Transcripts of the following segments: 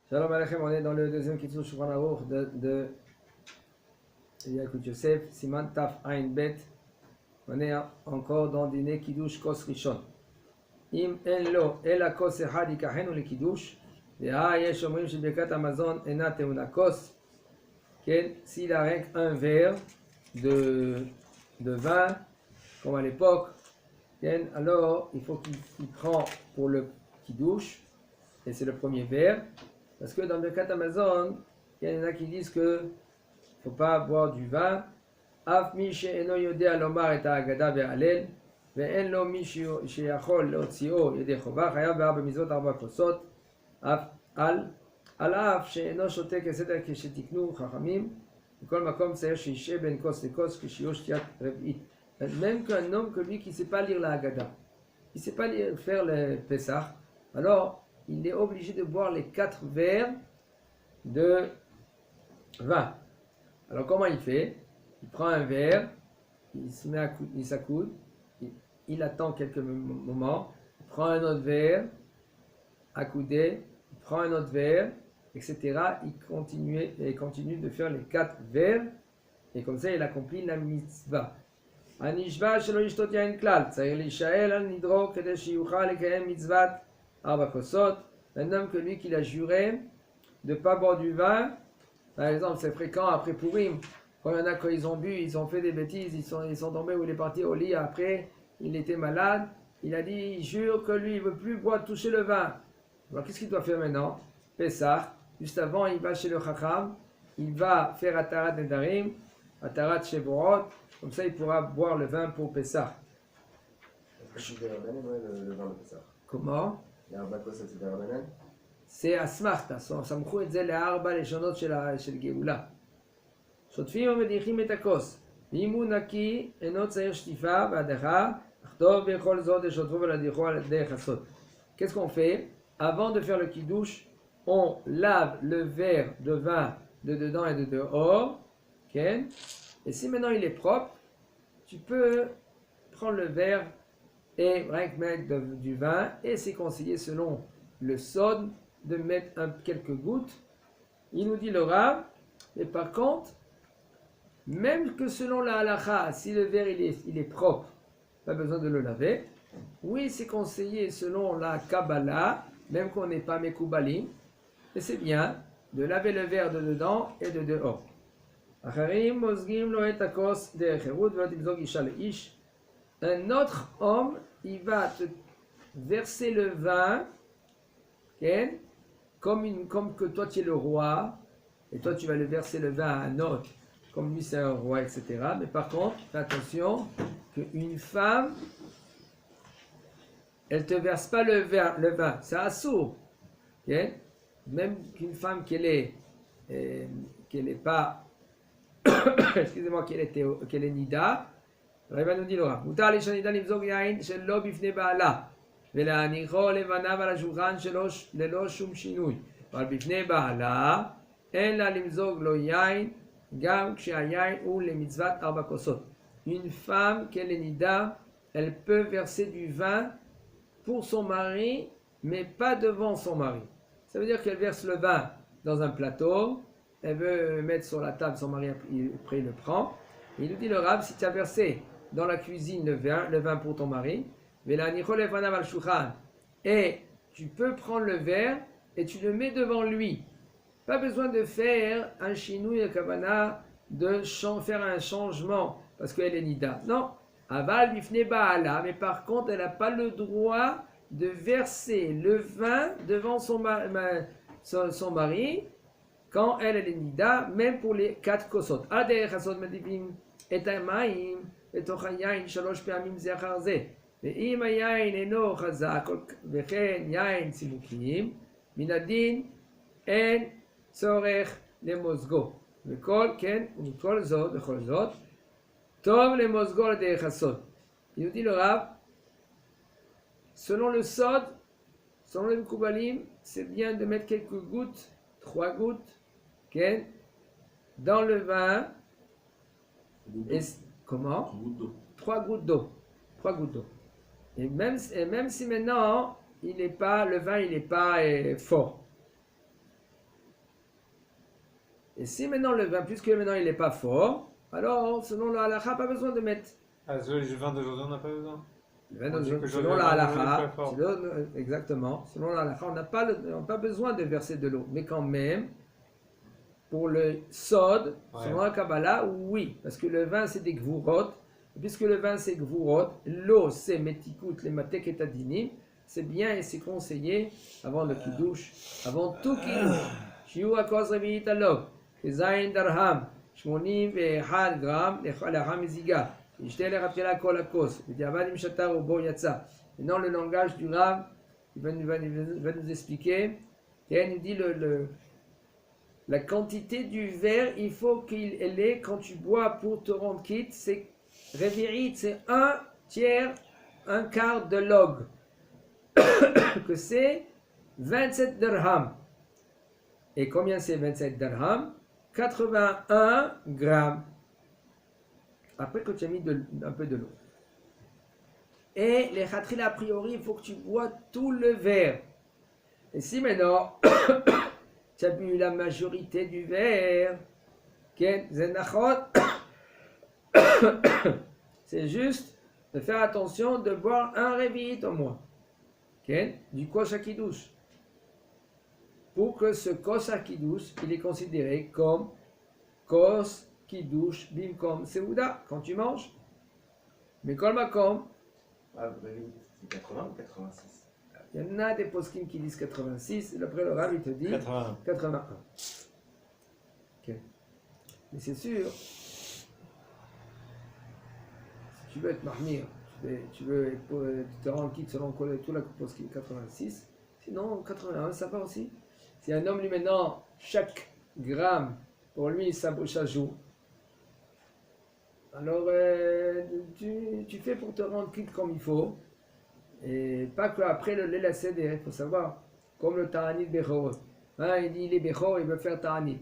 Shalom Aleichem, on est dans le deuxième Kitzur Shulchan Aruch de Yakut Yosef, Siman Taf Ain Bet. On est encore dans Dine Kiddush Kos Rishon. Im en lo ela kos echad yikachenu lekiddush, ve'a yesh omrim shebirkat Hamazon ena teuna kos. S'il a rien qu'un verre de vin, comme à l'époque, alors il faut qu'il prend pour le Kiddush, et c'est le premier verre. Parce que dans le Birkat Hamazon, il y en a qui disent qu'il ne faut pas boire du vin. Af mi she'eno yodea lomar et ha'agada ve'alel, ve'en lo mi she'yachol leotzio yedei chova, chayav be'arba mizvot arba kosot, al af she'eno shote keseder keshetiknu chachamim, b'kol makom tzayer she'yishe ben kos lekos kshiyo shtiyat rev'it. Même qu'un homme que lui qui ne sait pas lire la Haggadah, il ne sait pas faire le Pessah, alors il est obligé de boire les 4 verres de vin. Alors comment il fait? Il prend un verre, il se met il s'accoude, il attend quelques moments, il prend un autre verre, accoudé, il prend un autre verre, etc. Il continue de faire les 4 verres, et comme ça il accomplit la mitzvah. הנשבע שלא ישתות יין כלל, צריך להישאל על נדרו כדי שיוכל לקיים מצוות 4 כוסות. Un homme que lui qu'il a juré de ne pas boire du vin, par exemple c'est fréquent après Purim, quand il y en a quand ils ont bu, ils ont fait des bêtises, ils sont tombés ou il est parti au lit après, il était malade, il a dit, il jure que lui il ne veut plus boire, toucher le vin. Alors qu'est-ce qu'il doit faire maintenant? Pessah, juste avant il va chez le Chacham, il va faire Atarat Nedarim, Atarat Shevorot, comme ça il pourra boire le vin pour Pessah. Est-ce que c'est le vin de Pessah? Comment? L'arba kosot c'est Rabbanan? C'est אסמכתה, סמכו את זה לארבע לשונות של גאולה. שוטפים ומדיחים את הכוס, ואם הוא נקי אינו צריך שטיפה והדחה, אך טוב בכל זאת לשוטפו ולהדיחו על ידי חסות. Qu'est-ce qu'on fait? Avant de faire le kiddush, on lave le verre de vin de dedans et de dehors, okay? Et si maintenant il est propre, tu peux prendre le verre et rien que mettre du vin, et c'est conseillé selon le sod de mettre quelques gouttes. Il nous dit le Rav, mais par contre, même que selon la halakha, si le verre il est propre, pas besoin de le laver. Oui, c'est conseillé selon la Kabbalah, même qu'on n'est pas Mekoubalim, et c'est bien de laver le verre de dedans et de dehors. Un autre homme, il va te verser le vin, okay, comme que toi tu es le roi, et toi tu vas le verser le vin à un autre, comme lui c'est un roi, etc. Mais par contre, fais attention qu'une femme, elle ne te verse pas le vin, c'est assourd. Okay? Même qu'une femme qu'elle est pas, excusez-moi, qu'elle est nida, רבי נודי לא רב. מותר לשנידה למזוג יין שלא בפני בעלה ולהניחו לבניו על השולחן ללא שום שינוי, אבל בפני בעלה אין לה למזוג לו יין גם כשהיין הוא למצוות 4 כוסות. Une femme qu'elle est nida, elle peut verser du vin pour son mari, mais pas devant son mari. Ça veut dire qu'elle verse le vin dans un plateau, elle veut mettre sur la table, son mari après il le prend. Et il nous dit le Rav, si tu as versé dans la cuisine le vin pour ton mari, et tu peux prendre le verre et tu le mets devant lui. Pas besoin de faire un chinouille de kavana, de faire un changement parce qu'elle est nida. Non, aval bifne ba'ala, mais par contre elle n'a pas le droit de verser le vin devant son mari quand elle est nida, même pour les 4 kosot. Adeh chasot medivim et המים לתוך היין 3 פעמים זה אחר זה. ואם היין אינו חזק וכן יין צימוקיים, מן הדין אין צורך למוזגו. וכל זאת, בכל זאת, טוב למוזגו על ידי חסות. Il nous dit le Rav, selon le sod, selon les Mekoubalim, c'est bien de mettre quelques gouttes, 3 gouttes, okay, dans le vin. Et, comment? 3 gouttes d'eau. 3 gouttes d'eau. Et même si maintenant le vin il n'est pas fort. Et si maintenant le vin, puisque maintenant il n'est pas fort, alors selon la halakha, pas besoin de mettre. Ah, le vin d'aujourd'hui, on n'a pas besoin. Le vin On dit que selon le la vin halakha, est pas fort. exactement, selon la halakha, on n'a pas besoin de verser de l'eau. Mais quand même, pour le sod, selon la Kabbalah, oui, parce que le vin c'est des gvurot. Puisque le vin c'est gvurot, l'eau c'est metikut, les matek et tadinim, c'est bien et c'est conseillé avant le kiddush, avant tout kiddush. Shiu akos revi'it alov, kezayin darham, 81 grammes, לחם מזיגה, ישתה לכתחילה כל הכוס, בדיעבד אם שתה רובו יצא. Maintenant le langage du Rav, il va nous expliquer, et il nous dit la quantité du verre, il faut qu'elle ait, quand tu bois pour te rendre quitte, c'est révérite, c'est un tiers, un quart de log, que c'est 27 dirhams. Et combien c'est 27 dirhams? 81 grammes. Après que tu as mis un peu de l'eau. Et les khatril, a priori, il faut que tu bois tout le verre. Et si maintenant, tu as bu la majorité du verre, c'est juste de faire attention de boire un révit au moins. Du kos hakidouche. Pour que ce kos hakidouche, il est considéré comme kos kidouche bimkom seuda, quand tu manges. Mais kol makom, Ah, vous avez dit, c'est 80 ou 86? il y en a des poskim qui disent 86, et après le Rav il te dit 81. Okay. Mais c'est sûr, si tu veux être mahmir, tu veux te rendre quitte selon tout la poskim 86, sinon 81 ça va aussi. Si un homme lui maintenant, chaque gramme, pour lui ça joue, alors tu fais pour te rendre quitte comme il faut. Et pas qu'après le lait la seder, il faut savoir, comme le ta'anit bechor. Hein, il dit les bechor, il veut faire ta'anit.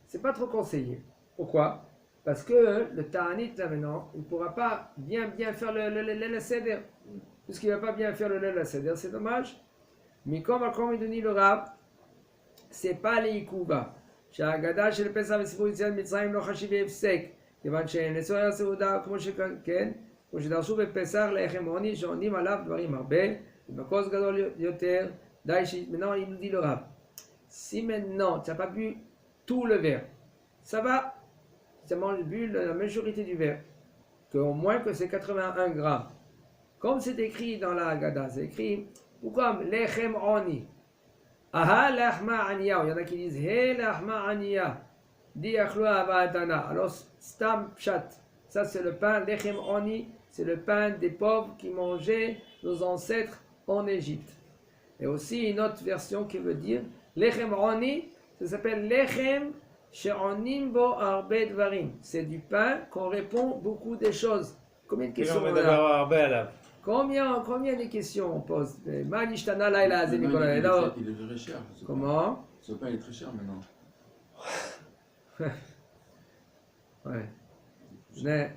C'est pas trop conseillé. Pourquoi? Parce que le ta'anit là maintenant, il ne pourra pas bien faire le lait la seder. Puisqu'il ne va pas bien faire le lait la seder, c'est dommage. Mais comme il dit le Rav, c'est pas les ikuba. שההגדה של פסח וסיפור יציאת מצרים לא חשיבי הפסק, כיוון שנשוא הסעודה כמו שכן, כמו שדרשו בפסח לחם עוני שעונים עליו דברים הרבה, ובכוס גדול יותר, די maintenant il nous dit le Rav. Si maintenant tu n'as pas bu tout le verre, ça va, tu as bu la majorité du verre, qu'au moins que c'est 81 grammes. Comme c'est écrit dans la Haggadah, c'est écrit, ou comme lechem oni. Aha lachma aniya, il y en a qui disent he lachma aniya, di achlo avatana. Alors stam pshat, ça c'est le pain, lechem oni, c'est le pain des pauvres qui mangeaient nos ancêtres en Égypte. Et aussi une autre version qui veut dire lechem oni, ça s'appelle lechem she'onim bo arbe dvarim. C'est du pain qu'on répond beaucoup des choses. Combien de questions on a? Combien de questions on pose? Manishtana laïla azé Nicolas. Il est très cher. Comment? Ce pain est très cher maintenant. Ouais. Mais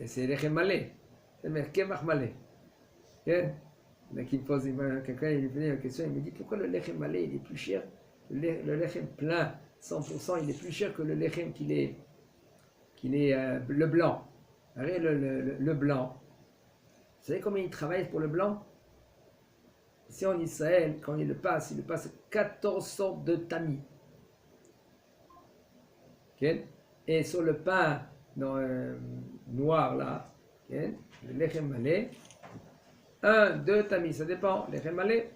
c'est lechem malé. C'est le kemach malé. Il y en a qui me posent, quelqu'un il me posait une question, il me dit pourquoi le lechem malé il est plus cher? Le lechem plein, 100%, il est plus cher que le lechem qu'il est le blanc. Regardez le blanc. Vous savez combien il travaille pour le blanc? Ici en Israël, quand il le passe 14 sortes de tamis. Okay? Et sur le pain noir là, okay? Le lechem malé, 1, 2 tamis, ça dépend, lechem malé.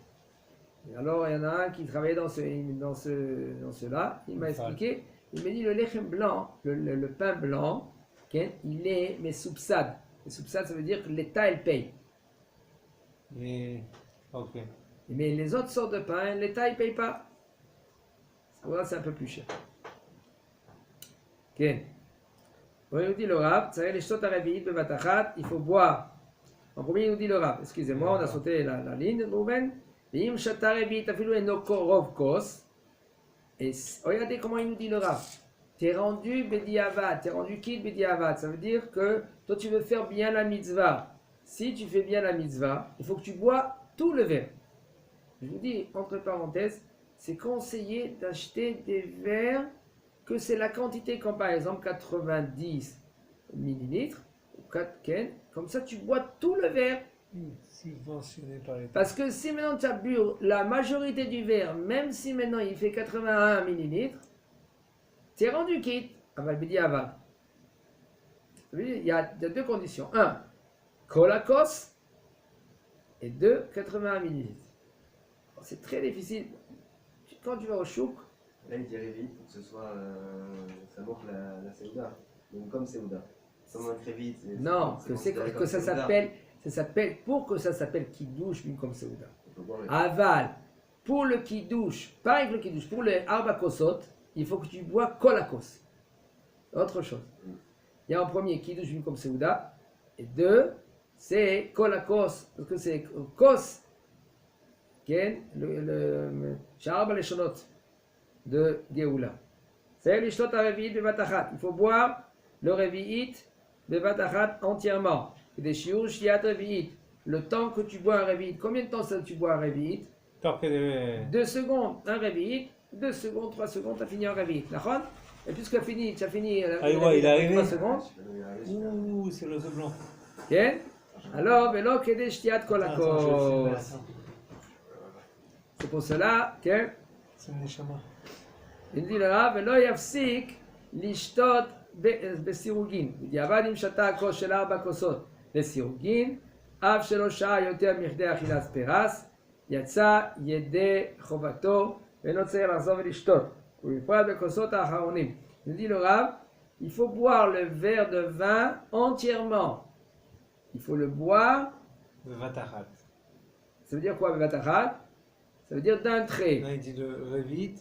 Alors il y en a un qui travaillait dans cela, il m'a expliqué, il m'a dit le lechem blanc, le pain blanc, okay? Il est mais soupçade. Les soupçades, ça veut dire que l'État, elle paye. Okay. Mais les autres sortes de pain, l'État, il ne paye pas. Pour ça, c'est un peu plus cher. Ok. On nous dit le Rav, il faut boire. En premier, il nous dit le Rav. Excusez-moi, on a sauté la ligne, Rouven. Et regardez comment il nous dit le Rav. T'es rendu bediavad, t'es rendu quitte bediavad. Ça veut dire que toi tu veux faire bien la mitzvah. Si tu fais bien la mitzvah, il faut que tu bois tout le verre. Je vous dis, entre parenthèses, c'est conseillé d'acheter des verres que c'est la quantité comme par exemple 90 millilitres, ou 4 ken, comme ça tu bois tout le verre. Subventionné par l'État. Parce que si maintenant tu as bu la majorité du verre, même si maintenant il fait 81 millilitres, tu es rendu quitte. Aval bidi aval. Il y a deux conditions. Un, kolakos, et deux, 81 millilitres. C'est très difficile. Quand tu vas au chouk, Là, il dirait vite pour que ce soit savoir la Seouda. Donc, comme Seouda. Sans moins très vite. non, que ça s'appelle, pour que ça s'appelle kiddush, comme Seouda. Aval, pour le kiddush, pas avec le kiddush, pour le arba kosot, il faut que tu bois kolakos. Autre chose. Il y a en premier kiddush comme Seouda, et deux, c'est kolakos, parce que c'est kos, le arba leshonot de Geoula. C'est l'ishtot ha-revi'it bevat-achat. Il faut boire le revi'it bevat-achat entièrement. Des shiur shiat revi'it. Le temps que tu bois un revi'it, combien de temps ça tu bois un revi'it? 2 secondes, un revi'it, 2 secondes, 3 secondes, tu as fini un revi'it. D'accord? Et puisque tu as fini ouais, il est arrivé. 3 secondes. Ouh, c'est l'oiseau blanc. Ok? Alors, velo kedesh shtiat kolakos. C'est pour cela que C'est une neshama. il dit là, velo yafsik lishtot בסירוגין. בדיעבד אם שתה הכוס של 4 כוסות לסירוגין, אף שלא שעה יותר מכדי אכילת פרס, יצא ידי חובתו ואינו צריך לחזור ולשתות. ובפרט בכוסות האחרונים. il dit le Rav, il faut boire le verre de vin entièrement. Il faut le boire. Vatachat. Ça veut dire quoi, Vatachat? Ça veut dire d'un trait. Non, il dit le revit.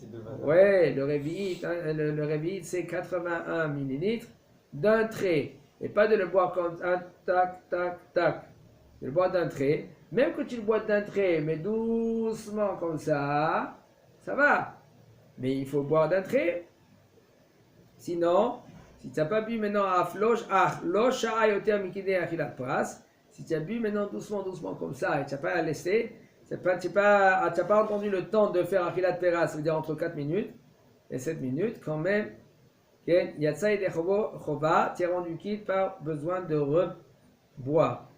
Ouais, le Revit, c'est 81 millilitres d'un trait. Et pas de le boire comme un tac, tac, tac. De le boire d'un trait. Même que tu le bois d'un trait, mais doucement comme ça va. Mais il faut boire d'un trait. Sinon, si tu n'as pas bu maintenant à floche, si tu as bu maintenant doucement comme ça et tu n'as pas à laisser, tu n'as pas entendu le temps de faire Achilat Peras, ça veut dire entre 4 minutes et 7 minutes, quand même, Yatsa et Chova, tu es rendu quitte par besoin de reboire.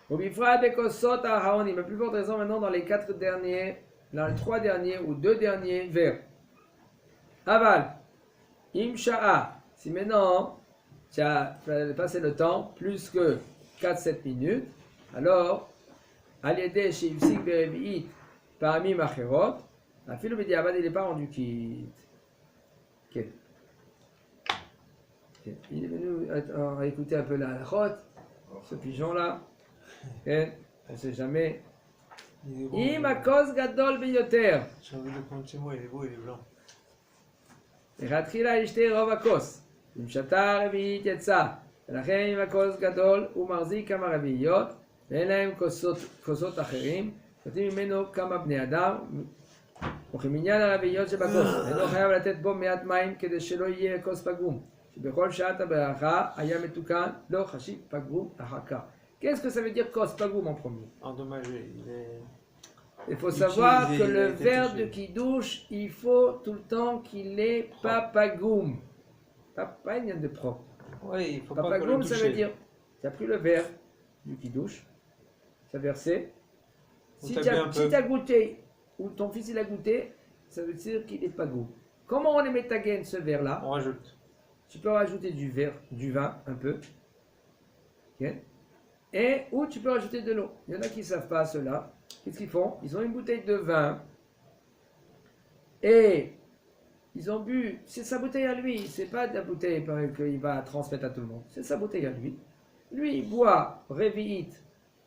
Obifra Bekosot Ahaoni, mais plus forte raison maintenant dans les 4 derniers, dans les 3 derniers ou 2 derniers vers. Aval, Imsha'a, si maintenant tu as passé le temps plus que 4-7 minutes, alors, Al-Yedeh Sheivsik Berevi'it parmi Macherot, la fille Bediabad, il n'est pas rendu quitte. Ok. Il est venu écouter un peu la halachot, ce pigeon-là. Okay. On ne sait jamais. Imakos Gadol Biyoter. J'ai envie de le prendre chez moi, il est beau, il est blanc. לכתחילה ישתה רוב הכוס, אם שתה הרביעית יצא, ולכן אם הכוס גדול הוא מחזיק כמה רביעיות, ואין להם כוסות אחרים, שותים ממנו כמה בני אדם, וכמניין הרביעיות שבכוס, אינו חייב לתת בו מעט מים כדי שלא יהיה כוס פגום, שבכל שעת הברכה היה מתוקן, לא חשיב פגום אחר כך. Qu'est-ce que ça veut dire kos pagoum en premier? Endommagé, Il faut savoir que le verre de kiddush, il faut tout le temps qu'il est papagoum. Pas une de propre. Oui, il faut pas le Papagoum, toucher. ça veut dire, tu as pris le verre du kiddush, tu as versé. Si tu as goûté, ou ton fils il a goûté, ça veut dire qu'il est pagoum. Comment on les met à gaine ce verre-là? On rajoute. Tu peux rajouter du vin un peu. Okay. Et ou tu peux rajouter de l'eau. Il y en a qui ne savent pas cela. Qu'est-ce qu'ils font? Ils ont une bouteille de vin et ils ont bu. C'est sa bouteille à lui. C'est pas de la bouteille qu'il va transmettre à tout le monde. C'est sa bouteille à lui. Lui, il boit Revi'it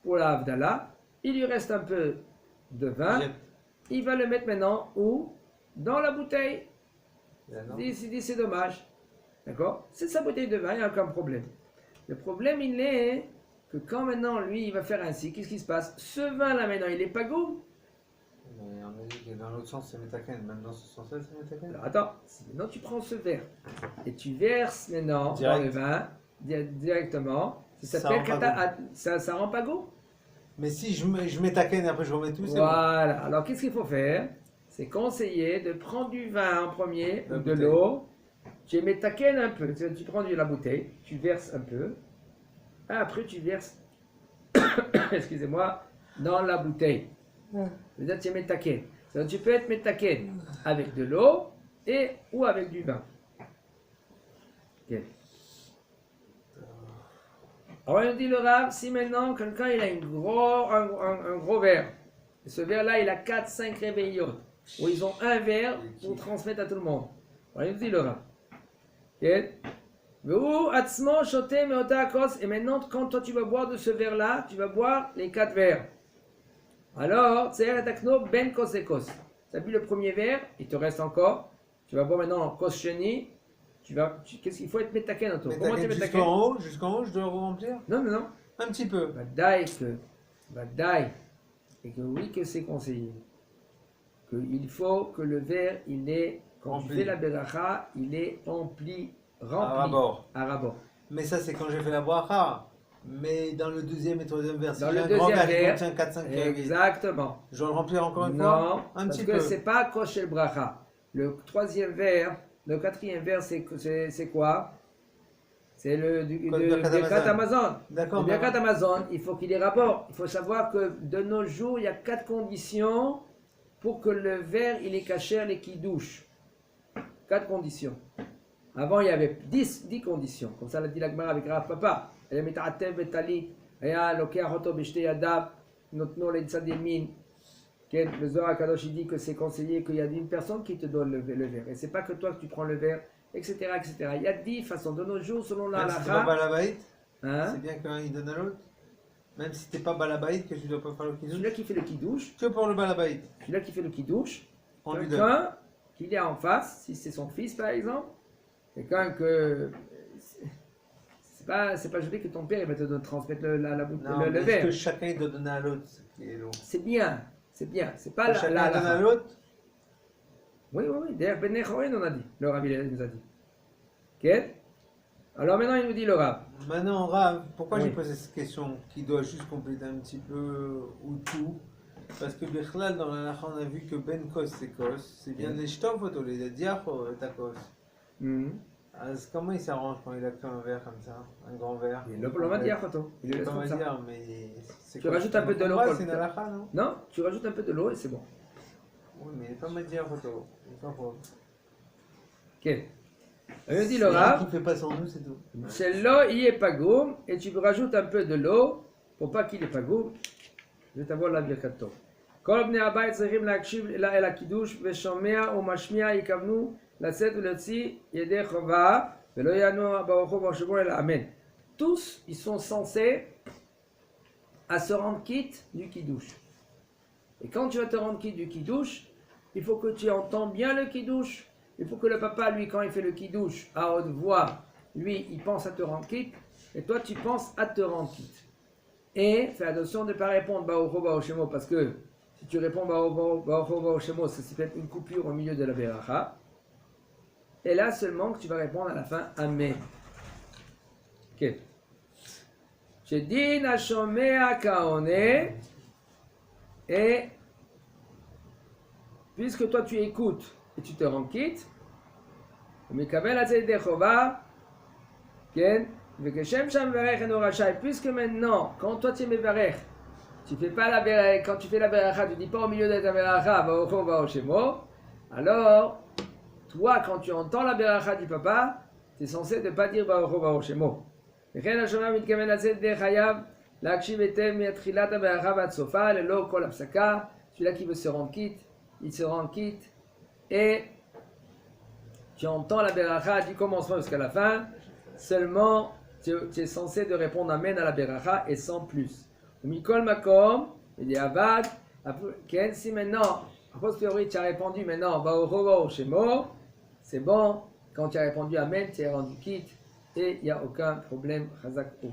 pour la Havdalah. Il lui reste un peu de vin. Il va le mettre maintenant où? Dans la bouteille. Il dit c'est dommage. D'accord? C'est sa bouteille de vin, il n'y a aucun problème. Le problème, il est que quand maintenant, lui, il va faire ainsi, qu'est-ce qui se passe? Ce vin-là, maintenant, il est pas goût. Mais on a dit que dans l'autre sens, c'est Metaken. Même dans ce sens-là, c'est Metaken. Alors, attends, maintenant, tu prends ce verre et tu verses maintenant Direct. dans le vin, directement. Ça s'appelle ça rend pas goût? Mais si je mets Taken et après je remets tout, c'est bon. Voilà. Alors, qu'est-ce qu'il faut faire? C'est conseillé de prendre du vin en premier, La ou de bouteille. l'eau, tu mets ta canne un peu. Tu prends de la bouteille, tu verses un peu. Et après, tu verses, excusez-moi, dans la bouteille. C'est-à-dire, tu mets ta canne. Tu peux mettre ta canne avec de l'eau et ou avec du vin. Ok. Alors, il nous dit le Rav, si maintenant quelqu'un il a un gros verre, et ce verre-là il a 4-5 réveillons, où ils ont un verre pour transmettre à tout le monde. Alors, il nous dit le Rav. Ok. Et maintenant, quand toi tu vas boire de ce verre-là, tu vas boire les 4 verres. Alors, ben kos et kos. Tu as bu le premier verre, il te reste encore. Tu vas boire maintenant kos sheni. Qu'est-ce qu'il faut être metaken autour? Comment tu es metaken? Jusqu'en haut, je dois remplir? Non, non, non. Un petit peu. Badaï. Et que oui, que c'est conseillé. Il faut que le verre, il est, quand Rempli. tu fais la beracha, il est rempli. À rabord. À rabord. Mais ça, c'est quand j'ai fait la bracha. Mais dans le deuxième et troisième verre, si Dans j'ai le un grand deuxième verre qui verre, contient 4-5 exactement. je dois le remplir encore une fois? Non, Un parce petit que peu. c'est pas kosher bracha. Le troisième verre, le quatrième verre, c'est quoi? C'est le Birkat Amazon. D'accord. Le Birkat Amazon, il faut qu'il ait rapport. Il faut savoir que de nos jours, il y a 4 conditions pour que le verre il est caché les kiddush. 4 conditions. Avant, il y avait 10 conditions. Comme ça l'a dit la Gemara avec Rav Papa. Elle est mit'atev betalit. Aya lokeh oto b'shte yadav. Notno le'tzad yamin. Le Zohar Kadosh il dit que c'est conseillé qu'il y a une personne qui te donne le verre. Et c'est pas que toi que tu prends le verre, etc. etc. Il y a 10 façons. De nos jours, selon la Même si t'es pas halakha, balabait, hein, c'est bien qu'un il donne à l'autre. Même si t'es pas balabait, que tu dois pas faire le kiddush. celui-là qui fait le kiddush, Que pour le balabait. celui-là qui fait le kiddush, On lui donne. quelqu'un qu'il est en face, si c'est son fils par exemple, quelqu'un que c'est pas joli que ton père il va te transmettre le Non, mais est-ce verre. que chacun il doit donner à l'autre, ce qui est long. C'est bien. C'est pas Que la chacun donne halakha. à l'autre? Oui. D'ailleurs, Ben Nechorin, on a dit. Le Rav, il nous a dit. Ok. Alors maintenant, il nous dit le Rav. Maintenant, Rav, pourquoi Oui. j'ai posé cette question qui doit juste compléter un petit peu ou tout? Parce que Bichlal, dans la lacha, on a vu que Ben Kos, c'est Kos. C'est bien les Shtov, les Diach, Takos. Mhm. Alors, comment il s'arrange quand il a fait un verre comme ça? Un grand verre? Il le va dire, photo. Il le Je laisse peux comme pas ça. dire, mais. c'est Tu quoi? rajoutes un peu de l'eau Ouais, pour c'est le une halakha, non? Non, tu rajoutes un peu de l'eau et c'est bon. Oui, mais il pas me dire photo. Il faut pas. Ok. Il nous dit le C'est lui Rav. qui fait pas sans nous, c'est tout. C'est l'eau, il est pas goum. Et tu rajoutes un peu de l'eau pour pas qu'il est pas goum. Je vais t'avoir la birkat tov. כל בני הבית צריכים להקשיב אל הקידוש ושומע ומשמיע יכוונו לצאת ולהוציא ידי חובה ולא יענו ברוך הוא ברוך אלא אמן. Tous, ils sont censés à se rendre quitte du kiddush. Et quand tu vas te rendre quitte du kiddush, il faut que tu entends bien le kiddush. Il faut que le papa, lui, quand il fait le kiddush à haute voix, lui, il pense à te rendre quitte. Et toi, tu penses à te rendre quitte. Et fais attention de ne pas répondre Baruch Hu Baruch Shemo, parce que si tu réponds Baruch Hu Baruch Shemo, ça fait une coupure au milieu de la beracha. Et là seulement que tu vas répondre à la fin Amen. Ok. Shedin Hashomea Kaone. Et puisque toi tu écoutes et tu te rends quitte, Mikabel Atzed Dechova, Ken. Puisque maintenant, quand toi tu es mevarech, tu fais pas la beracha, quand tu fais la beracha, tu dis pas au milieu de ta beracha, alors, toi quand tu entends la beracha du papa, tu es censé ne pas dire Shemo. Celui-là qui veut se rendre quitte, il se rend quitte, et tu entends la beracha du commencement jusqu'à la fin, seulement tu es censé de répondre Amen à la beracha et sans plus. Mikol Makom, il dit Avad, si maintenant, a posteriori tu as répondu maintenant, Shemo, c'est bon, quand tu as répondu Amen, tu es rendu quitte et il n'y a aucun problème. Chazak ou